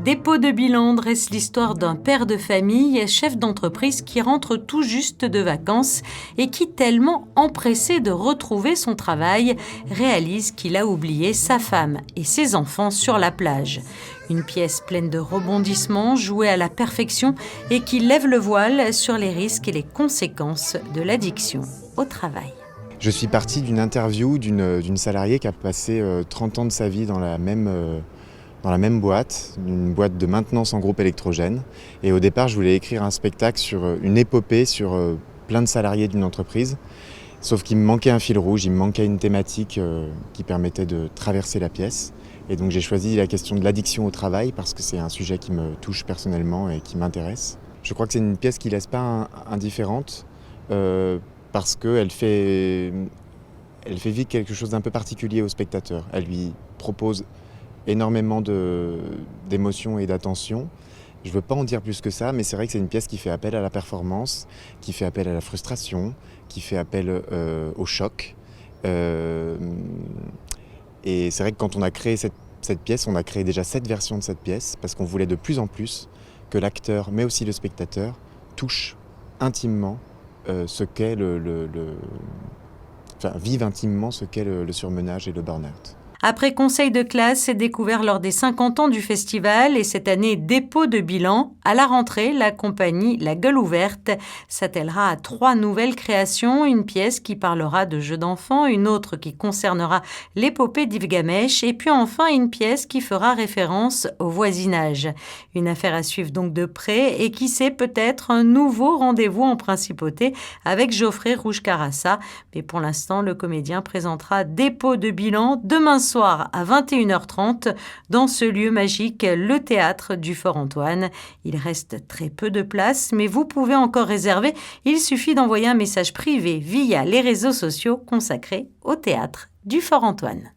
Dépôt de bilan dresse l'histoire d'un père de famille, chef d'entreprise qui rentre tout juste de vacances et qui, tellement empressé de retrouver son travail, réalise qu'il a oublié sa femme et ses enfants sur la plage. Une pièce pleine de rebondissements, jouée à la perfection et qui lève le voile sur les risques et les conséquences de l'addiction au travail. Je suis parti d'une interview d'une salariée qui a passé 30 ans de sa vie dans la même boîte, une boîte de maintenance en groupe électrogène. Et au départ, je voulais écrire un spectacle sur une épopée sur plein de salariés d'une entreprise. Sauf qu'il me manquait un fil rouge, il me manquait une thématique qui permettait de traverser la pièce. Et donc j'ai choisi la question de l'addiction au travail parce que c'est un sujet qui me touche personnellement et qui m'intéresse. Je crois que c'est une pièce qui ne laisse pas indifférente parce qu'elle fait vivre quelque chose d'un peu particulier au spectateur. Elle lui propose énormément d'émotions et d'attention. Je ne veux pas en dire plus que ça, mais c'est vrai que c'est une pièce qui fait appel à la performance, qui fait appel à la frustration, qui fait appel au choc. Et c'est vrai que quand on a créé cette pièce, on a créé déjà 7 versions de cette pièce, parce qu'on voulait de plus en plus que l'acteur, mais aussi le spectateur, touche intimement ce qu'est vive intimement ce qu'est le surmenage et le burn-out. Après conseil de classe, c'est découvert lors des 50 ans du festival et cette année dépôt de bilan. À la rentrée, la compagnie La Gueule Ouverte s'attellera à 3 nouvelles créations, une pièce qui parlera de jeux d'enfants, une autre qui concernera l'épopée d'Yves Gamèche et puis enfin une pièce qui fera référence au voisinage. Une affaire à suivre donc de près et qui sait peut-être un nouveau rendez-vous en principauté avec Geoffrey Rouge-Carassa. Mais pour l'instant, le comédien présentera dépôt de bilan demain soir à 21h30 dans ce lieu magique, le théâtre du Fort-Antoine. Il reste très peu de place, mais vous pouvez encore réserver. Il suffit d'envoyer un message privé via les réseaux sociaux consacrés au théâtre du Fort-Antoine.